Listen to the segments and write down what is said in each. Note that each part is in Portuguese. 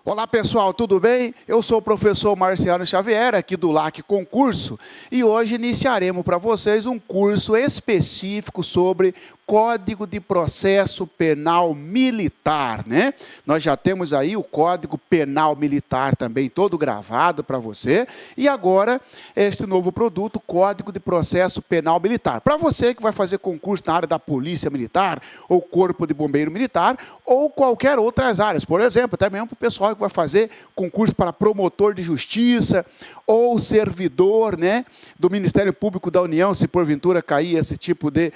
Olá pessoal, tudo bem? Eu sou o professor Marciano Xavier, aqui do LAC Concurso, e hoje iniciaremos para vocês um curso específico sobre Código de Processo Penal Militar, né? Nós já temos aí o Código Penal Militar também todo gravado para você, e agora este novo produto, Código de Processo Penal Militar. Para você que vai fazer concurso na área da Polícia Militar, ou Corpo de Bombeiro Militar, ou qualquer outras áreas, por exemplo, até mesmo para o pessoal que vai fazer concurso para promotor de justiça, ou servidor, né, do Ministério Público da União, se porventura cair esse tipo de,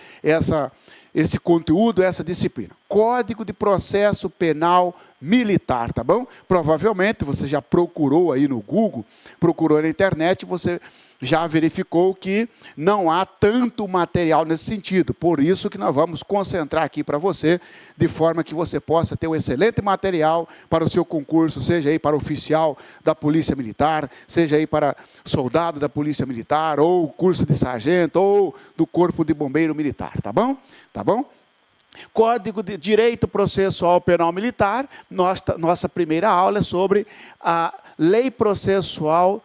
esse conteúdo, essa disciplina. Código de Processo Penal Militar, tá bom? Provavelmente você já procurou aí no Google, procurou na internet, você já verificou que não há tanto material nesse sentido. Por isso que nós vamos concentrar aqui para você, de forma que você possa ter um excelente material para o seu concurso, seja aí para oficial da Polícia Militar, seja aí para soldado da Polícia Militar, ou curso de sargento, ou do Corpo de Bombeiro Militar, tá bom? Tá bom? Código de Direito Processual Penal Militar, nossa primeira aula é sobre a lei processual,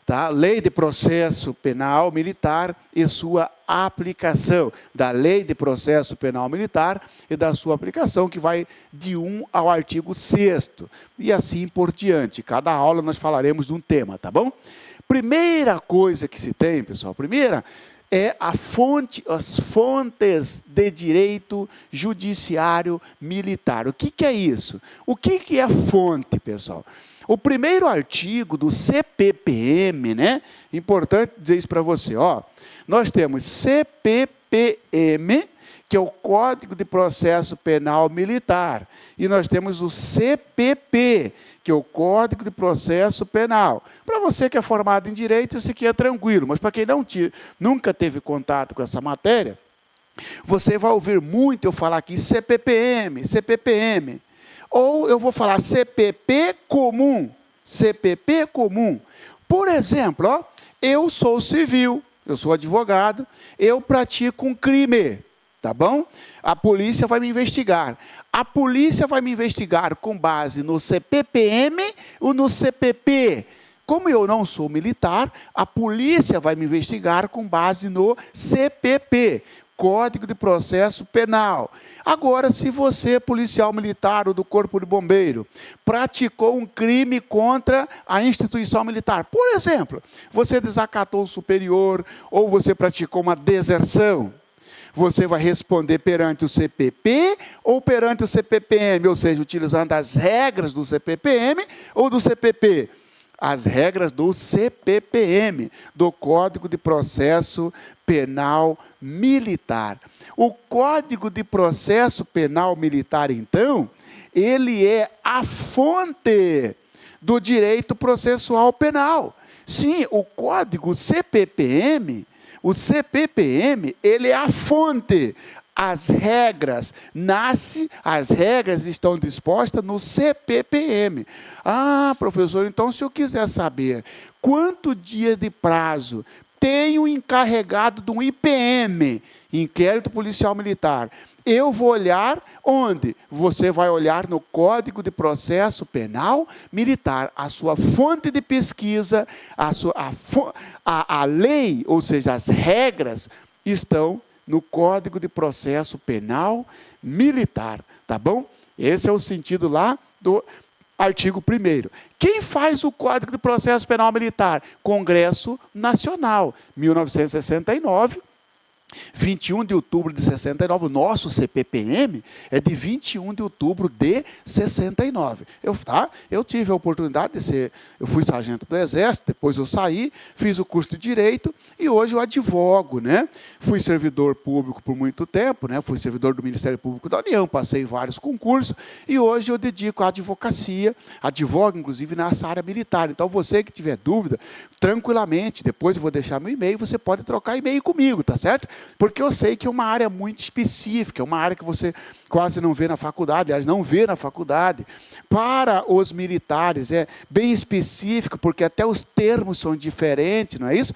tá? Lei de Processo Penal Militar e sua aplicação, da Lei de Processo Penal Militar e da sua aplicação, que vai de 1 ao artigo 6º, e assim por diante. Cada aula nós falaremos de um tema, tá bom? Primeira coisa que se tem, pessoal, primeira é as fontes de direito judiciário militar. O que é isso? O que é fonte, pessoal? O primeiro artigo do CPPM, né? Importante dizer isso para você, ó. Nós temos CPPM, que é o Código de Processo Penal Militar, e nós temos o CPP, que é o Código de Processo Penal. Para você que é formado em Direito, isso aqui é tranquilo, mas para quem nunca teve contato com essa matéria, você vai ouvir muito eu falar aqui CPPM, CPPM, ou eu vou falar CPP comum, CPP comum. Por exemplo, ó, eu sou civil, eu sou advogado, eu pratico um crime, tá bom? A polícia vai me investigar. A polícia vai me investigar com base no CPPM ou no CPP. Como eu não sou militar, a polícia vai me investigar com base no CPP, Código de Processo Penal. Agora, se você, policial militar ou do Corpo de Bombeiro, praticou um crime contra a instituição militar, por exemplo, você desacatou o superior ou você praticou uma deserção, você vai responder perante o CPP ou perante o CPPM, ou seja, utilizando as regras do CPPM ou do CPP. As regras do CPPM, do Código de Processo Penal Militar. O Código de Processo Penal Militar, então, ele é a fonte do direito processual penal. Sim, o Código CPPM, o CPPM, ele é a fonte. As regras estão dispostas no CPPM. Ah, professor, então se eu quiser saber quanto dia de prazo tem o encarregado de um IPM, Inquérito Policial Militar, eu vou olhar onde? Você vai olhar no Código de Processo Penal Militar. A sua fonte de pesquisa, a lei, ou seja, as regras, estão no Código de Processo Penal Militar, tá bom? Esse é o sentido lá do artigo 1º. Quem faz o Código de Processo Penal Militar? Congresso Nacional, 1969, 21 de outubro de 69, o nosso CPPM é de 21 de outubro de 69. Eu tive a oportunidade de ser, eu fui sargento do Exército, depois eu saí, fiz o curso de Direito e hoje eu advogo, né? Fui servidor público por muito tempo, né? Fui servidor do Ministério Público da União, passei em vários concursos e hoje eu dedico à advocacia, advogo inclusive nessa área militar. Então você que tiver dúvida, tranquilamente, depois eu vou deixar meu e-mail, você pode trocar e-mail comigo, tá certo? Porque eu sei que é uma área muito específica, é uma área que você quase não vê na faculdade, aliás, não vê na faculdade. Para os militares é bem específico, porque até os termos são diferentes, não é isso?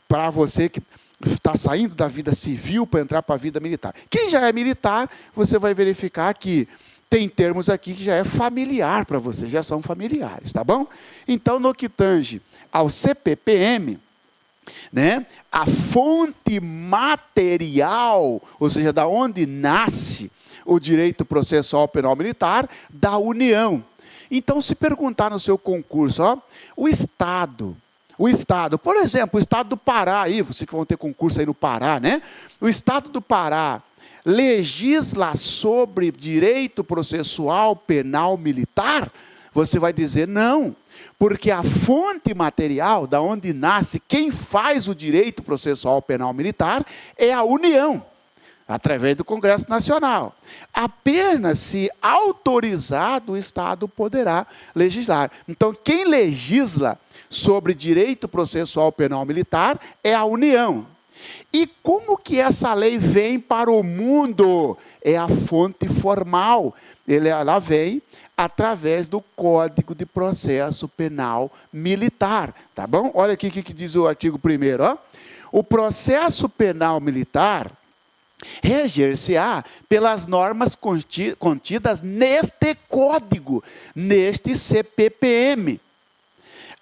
Para você que está saindo da vida civil para entrar para a vida militar. Quem já é militar, você vai verificar que tem termos aqui que já é familiar para vocês, já são familiares, tá bom? Então, no que tange ao CPPM, né, a fonte material, ou seja, da onde nasce o direito processual penal militar, da União. Então, se perguntar no seu concurso, ó, o Estado, por exemplo, o Estado do Pará, aí, vocês que vão ter concurso aí no Pará, né? O Estado do Pará legisla sobre direito processual penal militar? Você vai dizer não, porque a fonte material, da onde nasce, quem faz o direito processual penal militar, é a União, através do Congresso Nacional. Apenas se autorizado, o Estado poderá legislar. Então, quem legisla sobre direito processual penal militar é a União. E como que essa lei vem para o mundo? É a fonte formal. Ela vem através do Código de Processo Penal Militar. Tá bom? Olha aqui o que diz o artigo 1º. Ó. O processo penal militar reger-se-á pelas normas contidas neste código, neste CPPM.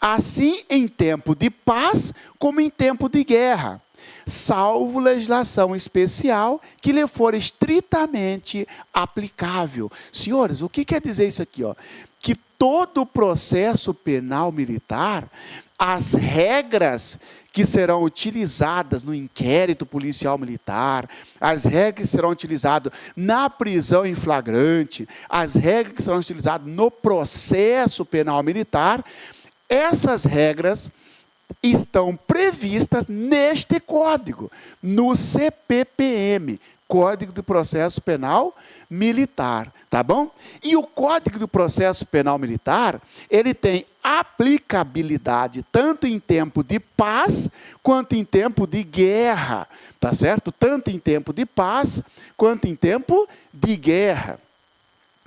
Assim em tempo de paz, como em tempo de guerra, salvo legislação especial que lhe for estritamente aplicável. Senhores, o que quer dizer isso aqui? Ó? Que todo o processo penal militar, as regras que serão utilizadas no inquérito policial militar, as regras que serão utilizadas na prisão em flagrante, as regras que serão utilizadas no processo penal militar, essas regras estão previstas neste código, no CPPM, Código de Processo Penal Militar, tá bom? E o Código do Processo Penal Militar, ele tem aplicabilidade tanto em tempo de paz quanto em tempo de guerra, tá certo? Tanto em tempo de paz quanto em tempo de guerra.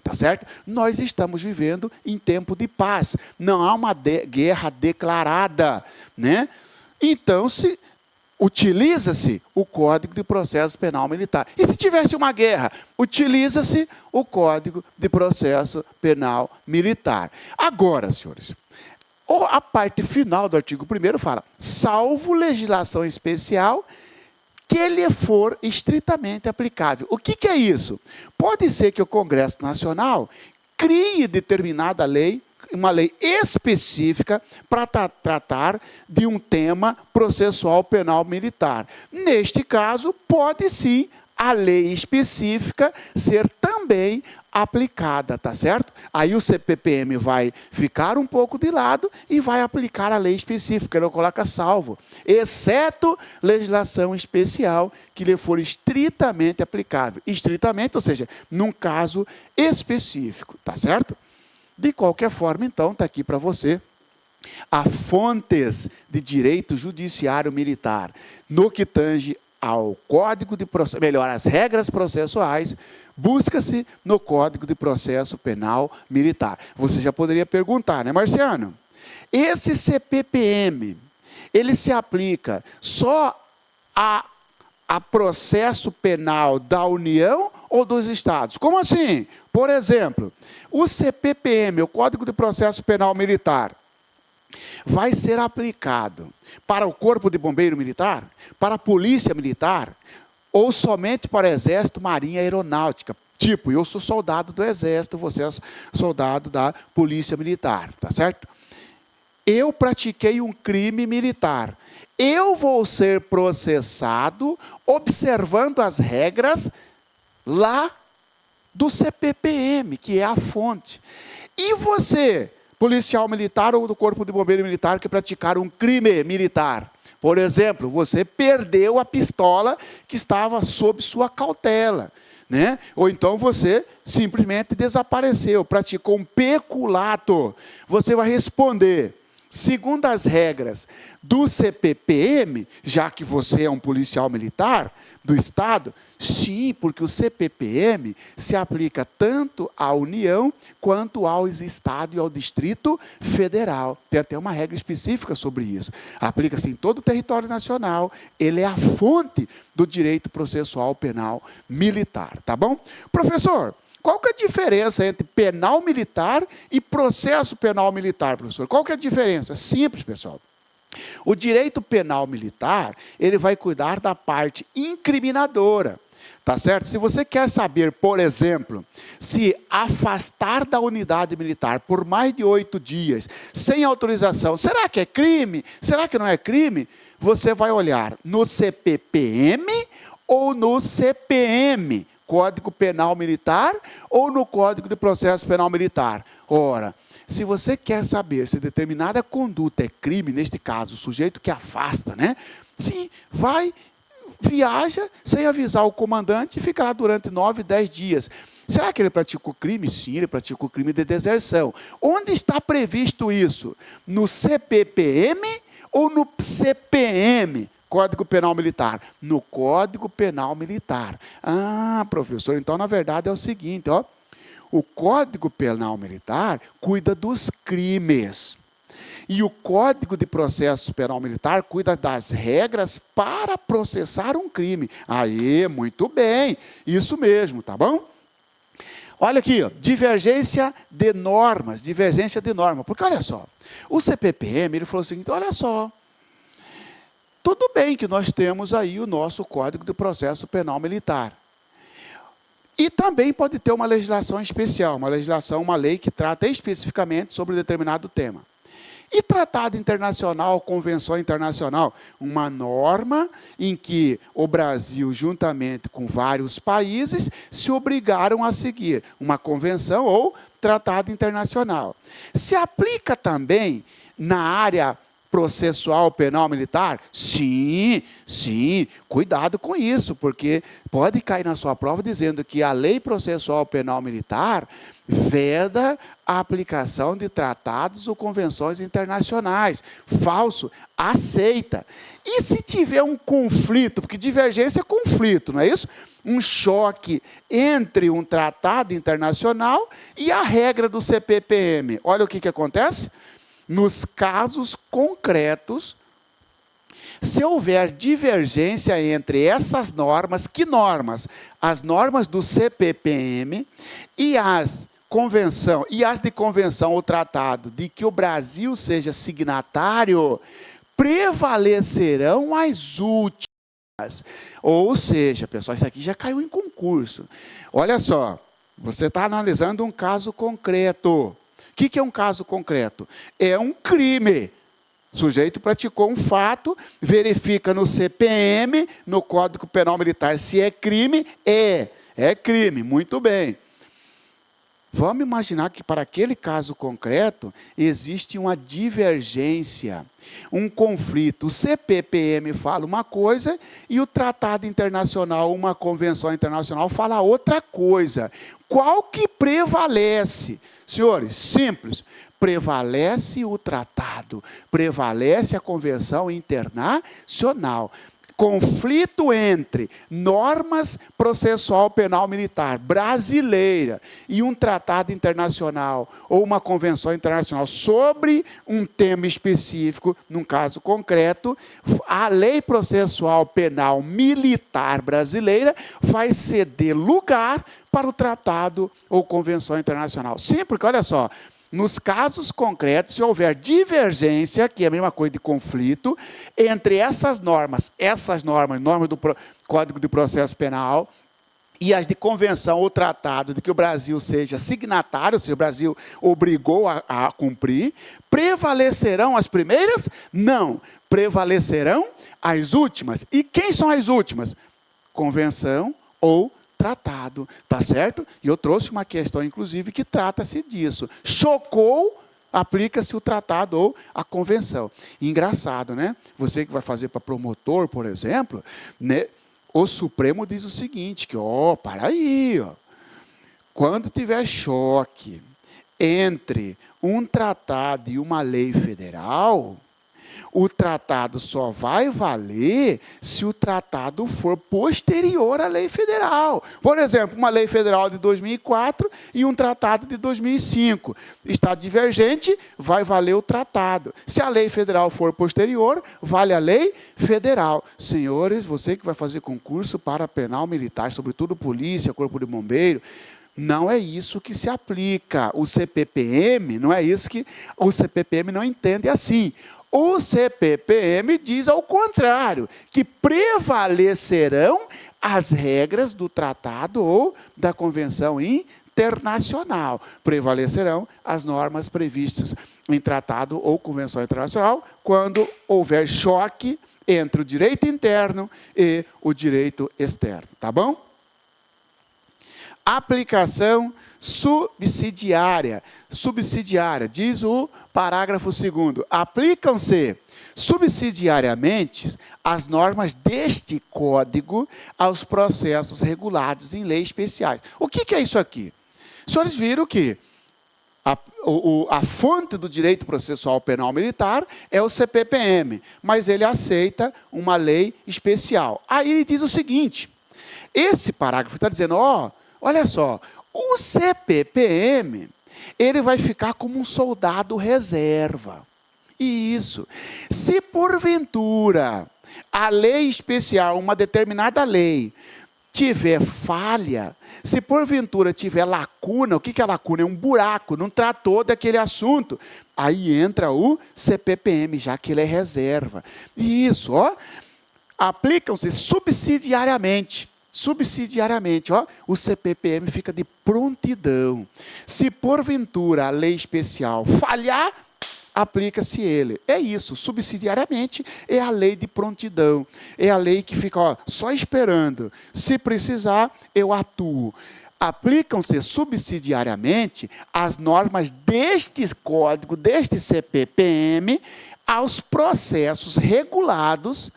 Tá certo? Nós estamos vivendo em tempo de paz. Não há uma guerra declarada, né? Então, utiliza-se o Código de Processo Penal Militar. E se tivesse uma guerra, utiliza-se o Código de Processo Penal Militar. Agora, senhores, a parte final do artigo 1º fala, salvo legislação especial que lhe for estritamente aplicável. O que é isso? Pode ser que o Congresso Nacional crie determinada lei, uma lei específica para tratar de um tema processual penal militar. Neste caso, pode sim a lei específica ser também aplicada, tá certo? Aí o CPPM vai ficar um pouco de lado e vai aplicar a lei específica, ele coloca salvo, exceto legislação especial que lhe for estritamente aplicável. Estritamente, ou seja, num caso específico, tá certo? De qualquer forma, então, está aqui para você as fontes de direito judiciário militar, no que tange ao Código de Processo, melhor, as regras processuais, busca-se no Código de Processo Penal Militar. Você já poderia perguntar, né, Marciano? Esse CPPM, ele se aplica só a processo penal da União ou dos Estados? Como assim? Por exemplo, o CPPM, o Código de Processo Penal Militar, vai ser aplicado para o Corpo de Bombeiro Militar, para a Polícia Militar, ou somente para o Exército, Marinha e Aeronáutica. Tipo, eu sou soldado do Exército, você é soldado da Polícia Militar, tá certo? Eu pratiquei um crime militar. Eu vou ser processado observando as regras lá do CPPM, que é a fonte. E você, policial militar ou do Corpo de Bombeiro Militar, que praticaram um crime militar? Por exemplo, você perdeu a pistola que estava sob sua cautela, né? Ou então você simplesmente desapareceu, praticou um peculato. Você vai responder, segundo as regras do CPPM, já que você é um policial militar do Estado, sim, porque o CPPM se aplica tanto à União quanto aos Estados e ao Distrito Federal. Tem até uma regra específica sobre isso. Aplica-se em todo o território nacional, ele é a fonte do direito processual penal militar, tá bom? Professor, qual que é a diferença entre penal militar e processo penal militar, professor? Qual que é a diferença? Simples, pessoal. O direito penal militar, ele vai cuidar da parte incriminadora. Tá certo? Se você quer saber, por exemplo, se afastar da unidade militar por mais de 8 dias, sem autorização, será que é crime? Será que não é crime? Você vai olhar no CPPM ou no CPM, Código Penal Militar, ou no Código de Processo Penal Militar. Ora, se você quer saber se determinada conduta é crime, neste caso, o sujeito que afasta, né? Sim, viaja sem avisar o comandante e fica lá durante 9, 10 dias. Será que ele praticou crime? Sim, ele praticou crime de deserção. Onde está previsto isso? No CPPM ou no CPM? Código Penal Militar. No Código Penal Militar. Ah, professor, então na verdade é o seguinte, ó. O Código Penal Militar cuida dos crimes. E o Código de Processo Penal Militar cuida das regras para processar um crime. Aí, muito bem, isso mesmo, tá bom? Olha aqui, ó, divergência de normas, porque olha só, o CPPM, ele falou o seguinte, olha só, tudo bem que nós temos aí o nosso Código de Processo Penal Militar. E também pode ter uma legislação especial, uma lei que trata especificamente sobre um determinado tema. E tratado internacional, convenção internacional, uma norma em que o Brasil, juntamente com vários países, se obrigaram a seguir uma convenção ou tratado internacional. Se aplica também na área processual penal militar? Sim, cuidado com isso, porque pode cair na sua prova dizendo que a lei processual penal militar veda a aplicação de tratados ou convenções internacionais. Falso, aceita. E se tiver um conflito, porque divergência é conflito, não é isso? Um choque entre um tratado internacional e a regra do CPPM. Olha o que acontece. Nos casos concretos, se houver divergência entre essas normas, que normas? As normas do CPPM e as de convenção ou tratado de que o Brasil seja signatário, prevalecerão as últimas. Ou seja, pessoal, isso aqui já caiu em concurso. Olha só, você está analisando um caso concreto. O que é um caso concreto? É um crime. O sujeito praticou um fato, verifica no CPM, no Código Penal Militar, se é crime, é crime, muito bem. Vamos imaginar que para aquele caso concreto, existe uma divergência, um conflito. O CPPM fala uma coisa e o tratado internacional, uma convenção internacional, fala outra coisa. Qual que prevalece? Senhores, simples. Prevalece o tratado, prevalece a convenção internacional. Conflito entre normas processual penal militar brasileira e um tratado internacional ou uma convenção internacional sobre um tema específico, num caso concreto, a lei processual penal militar brasileira vai ceder lugar para o tratado ou convenção internacional. Sim, porque olha só, nos casos concretos, se houver divergência, que é a mesma coisa de conflito, entre essas normas, normas do Código de Processo Penal, e as de convenção ou tratado de que o Brasil seja signatário, se o Brasil obrigou a cumprir, prevalecerão as primeiras? Não. Prevalecerão as últimas. E quem são as últimas? Convenção ou tratado, tá certo? E eu trouxe uma questão, inclusive, que trata-se disso. Chocou, aplica-se o tratado ou a convenção. Engraçado, né? Você que vai fazer para promotor, por exemplo, né? O Supremo diz o seguinte, que, para aí, quando tiver choque entre um tratado e uma lei federal, o tratado só vai valer se o tratado for posterior à lei federal. Por exemplo, uma lei federal de 2004 e um tratado de 2005. Está divergente, vai valer o tratado. Se a lei federal for posterior, vale a lei federal. Senhores, você que vai fazer concurso para penal militar, sobretudo polícia, corpo de bombeiro, Não é isso que se aplica. O CPPM, não é isso que... O CPPM não entende assim. O CPPM diz ao contrário, que prevalecerão as regras do tratado ou da convenção internacional. Prevalecerão as normas previstas em tratado ou convenção internacional quando houver choque entre o direito interno e o direito externo. Tá bom? Aplicação subsidiária. Subsidiária, diz o parágrafo 2º. Aplicam-se subsidiariamente as normas deste Código aos processos regulados em leis especiais. O que é isso aqui? Os senhores viram que a fonte do direito processual penal militar é o CPPM, mas ele aceita uma lei especial. Aí ele diz o seguinte, esse parágrafo está dizendo, olha só, o CPPM, ele vai ficar como um soldado reserva. Isso. Se porventura a lei especial, uma determinada lei, tiver falha, se porventura tiver lacuna, o que é lacuna? É um buraco, não tratou daquele assunto. Aí entra o CPPM, já que ele é reserva. Isso, aplicam-se subsidiariamente. Subsidiariamente, o CPPM fica de prontidão. Se porventura a lei especial falhar, aplica-se ele. É isso, subsidiariamente é a lei de prontidão. É a lei que fica só esperando. Se precisar, eu atuo. Aplicam-se subsidiariamente as normas deste código, deste CPPM, aos processos regulados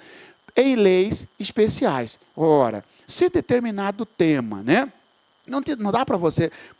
em leis especiais. Ora, se determinado tema, né? Não dá para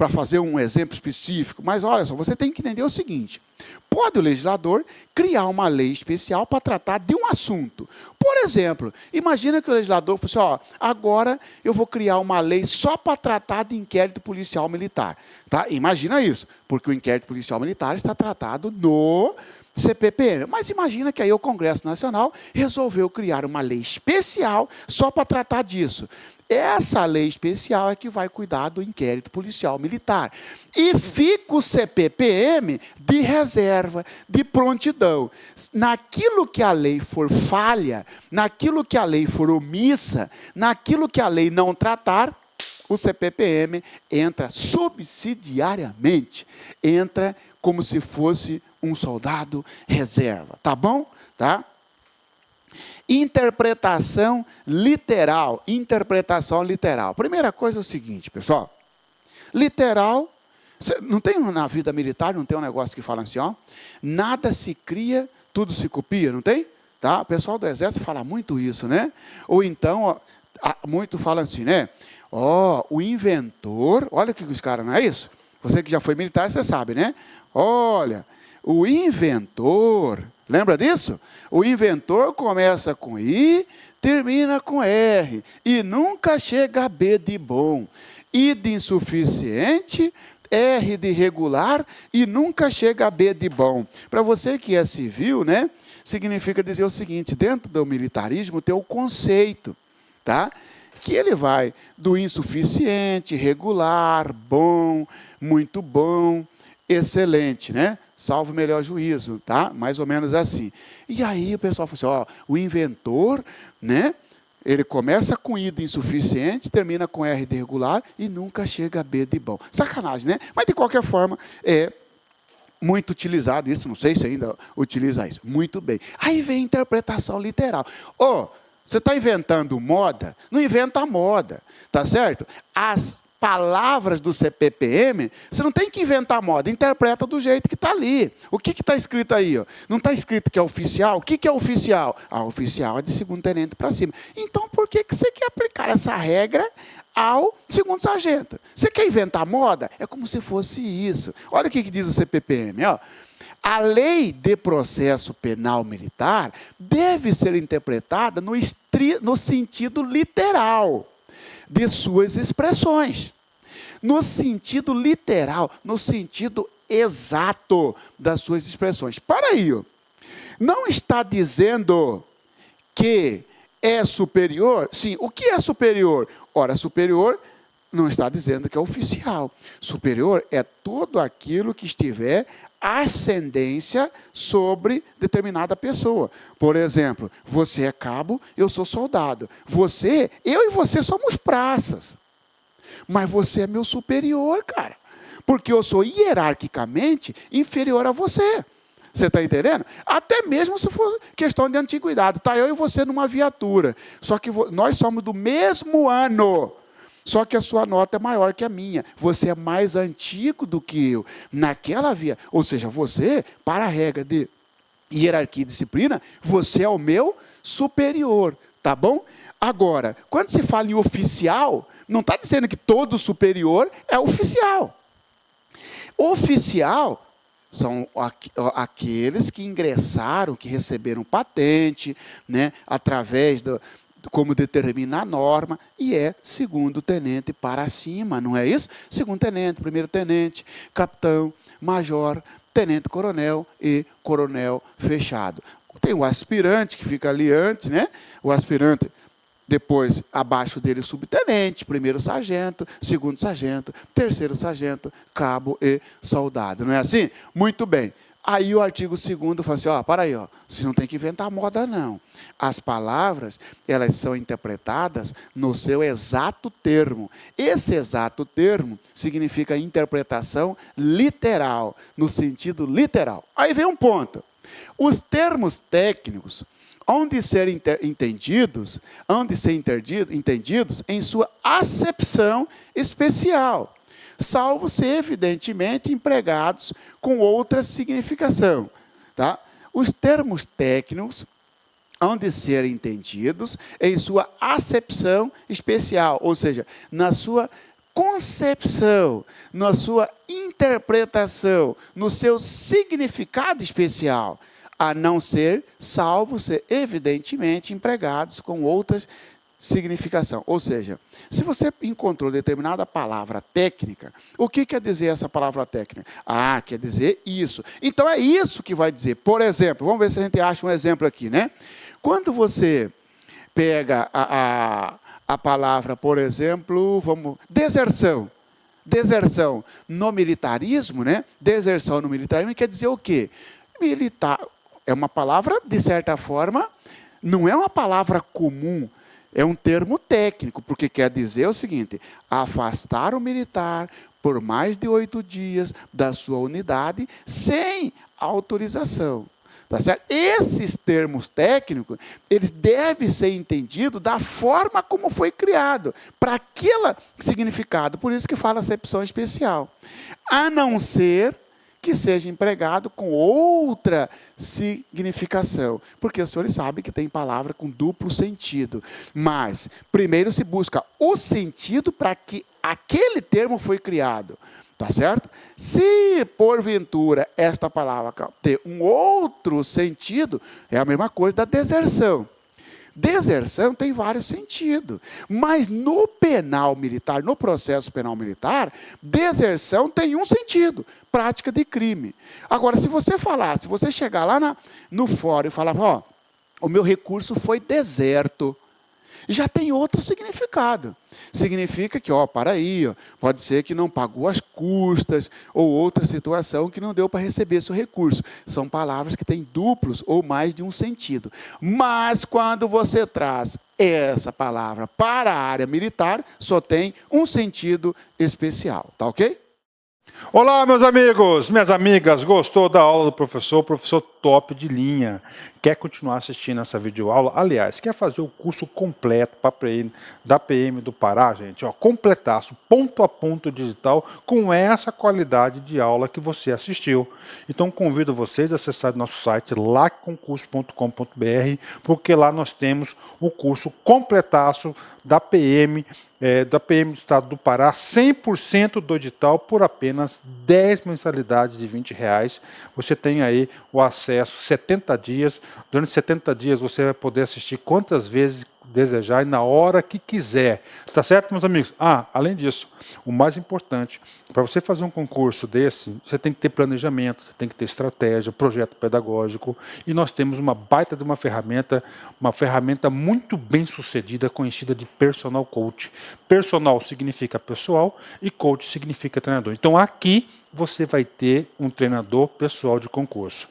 fazer um exemplo específico, mas olha só, você tem que entender o seguinte, pode o legislador criar uma lei especial para tratar de um assunto. Por exemplo, imagina que o legislador fosse, agora eu vou criar uma lei só para tratar de inquérito policial militar. Tá? Imagina isso, porque o inquérito policial militar está tratado no CPPM. Mas imagina que aí o Congresso Nacional resolveu criar uma lei especial só para tratar disso. Essa lei especial é que vai cuidar do inquérito policial militar. E fica o CPPM de reserva, de prontidão. Naquilo que a lei for falha, naquilo que a lei for omissa, naquilo que a lei não tratar, o CPPM entra subsidiariamente, entra como se fosse um soldado reserva. Tá bom? Tá? Interpretação literal. Interpretação literal. Primeira coisa é o seguinte, pessoal. Literal, não tem na vida militar, não tem um negócio que fala assim, nada se cria, tudo se copia, não tem? Tá? O pessoal do Exército fala muito isso, né? Ou então, muito fala assim, né? O inventor, olha o que os caras, não é isso? Você que já foi militar, você sabe, né? Olha, o inventor, lembra disso? O inventor começa com I, termina com R, e nunca chega a B de bom. I de insuficiente, R de regular, e nunca chega a B de bom. Para você que é civil, né? Significa dizer o seguinte, dentro do militarismo tem o conceito, tá? Que ele vai do insuficiente, regular, bom, muito bom, excelente, né? Salvo o melhor juízo, tá? Mais ou menos assim. E aí o pessoal fala assim, o inventor, né? Ele começa com I de insuficiente, termina com R de regular e nunca chega a B de bom. Sacanagem, né? Mas de qualquer forma, é muito utilizado isso, não sei se ainda utiliza isso. Muito bem. Aí vem a interpretação literal. Você está inventando moda? Não inventa moda, tá certo? As palavras do CPPM, você não tem que inventar moda, interpreta do jeito que está ali. O que está escrito aí? Não está escrito que é oficial? O que é oficial? Oficial é de segundo tenente para cima. Então, por que você quer aplicar essa regra ao segundo sargento? Você quer inventar moda? É como se fosse isso. Olha o que diz o CPPM, A lei de processo penal militar deve ser interpretada no sentido literal de suas expressões. No sentido literal, no sentido exato das suas expressões. Para aí, não está dizendo que é superior? Sim, o que é superior? Ora, superior não está dizendo que é oficial. Superior é tudo aquilo que estiver ascendência sobre determinada pessoa. Por exemplo, você é cabo, eu sou soldado. Eu e você somos praças. Mas você é meu superior, cara. Porque eu sou hierarquicamente inferior a você. Você está entendendo? Até mesmo se for questão de antiguidade. Está eu e você numa viatura. Só que nós somos do mesmo ano. Só que a sua nota é maior que a minha. Você é mais antigo do que eu. Naquela via. Ou seja, você, para a regra de hierarquia e disciplina, você é o meu superior. Tá bom? Agora, quando se fala em oficial, não está dizendo que todo superior é oficial. Oficial são aqueles que ingressaram, que receberam patente, né, através como determina a norma, e é segundo tenente para cima, não é isso? Segundo tenente, primeiro tenente, capitão, major, tenente-coronel e coronel fechado. Tem o aspirante que fica ali antes, né? O aspirante, depois, abaixo dele, subtenente, primeiro sargento, segundo sargento, terceiro sargento, cabo e soldado. Não é assim? Muito bem. Aí o artigo 2º fala assim, para aí, vocês não tem que inventar moda, não. As palavras, elas são interpretadas no seu exato termo. Esse exato termo significa interpretação literal, no sentido literal. Aí vem um ponto. Os termos técnicos hão de ser entendidos em sua acepção especial, salvo se, evidentemente, empregados com outra significação. Tá? Os termos técnicos hão de ser entendidos em sua acepção especial, ou seja, na sua concepção, na sua interpretação, no seu significado especial, a não ser, salvo ser, evidentemente, empregados com outras significação. Ou seja, se você encontrou determinada palavra técnica, o que quer dizer essa palavra técnica? Quer dizer isso. Então é isso que vai dizer. Por exemplo, vamos ver se a gente acha um exemplo aqui, né? Quando você pega a palavra, por exemplo, deserção. Deserção no militarismo, né? Deserção no militarismo quer dizer o quê? Militar é uma palavra, de certa forma, não é uma palavra comum, é um termo técnico, porque quer dizer o seguinte, afastar o militar por mais de 8 dias da sua unidade sem autorização. Tá certo? Esses termos técnicos, eles devem ser entendidos da forma como foi criado, para aquele significado, por isso que fala acepção especial. A não ser que seja empregado com outra significação. Porque os senhores sabem que tem palavra com duplo sentido. Mas, primeiro se busca o sentido para que aquele termo foi criado. Tá certo? Se, porventura, esta palavra ter um outro sentido, é a mesma coisa da deserção. Deserção tem vários sentidos, mas no penal militar, no processo penal militar, deserção tem um sentido, prática de crime. Agora, se você chegar lá no fórum e falar, o meu recurso foi deserto, já tem outro significado. Significa que, pode ser que não pagou as custas ou outra situação que não deu para receber seu recurso. São palavras que têm duplos ou mais de um sentido. Mas, quando você traz essa palavra para a área militar, só tem um sentido especial. Tá ok? Olá, meus amigos, minhas amigas, gostou da aula do professor? Professor top de linha. Quer continuar assistindo essa videoaula? Aliás, quer fazer o curso completo da PM do Pará, gente? Completaço, ponto a ponto digital, com essa qualidade de aula que você assistiu. Então, convido vocês a acessar nosso site lacconcurso.com.br, porque lá nós temos o curso completaço da PM do Estado do Pará, 100% do edital, por apenas 10 mensalidades de R$20. Você tem aí o acesso 70 dias. Durante 70 dias você vai poder assistir quantas vezes desejar e na hora que quiser. Tá certo, meus amigos? Além disso, o mais importante, para você fazer um concurso desse, você tem que ter planejamento, você tem que ter estratégia, projeto pedagógico, e nós temos uma baita de uma ferramenta muito bem sucedida, conhecida de Personal Coach. Personal significa pessoal e coach significa treinador. Então aqui você vai ter um treinador pessoal de concurso.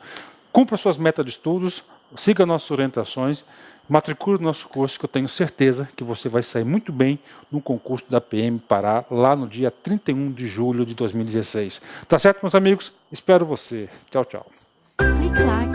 Cumpra suas metas de estudos, siga nossas orientações, matricule no nosso curso, que eu tenho certeza que você vai sair muito bem no concurso da PM Pará, lá no dia 31 de julho de 2016. Tá certo, meus amigos? Espero você. Tchau, tchau. Clic-clac.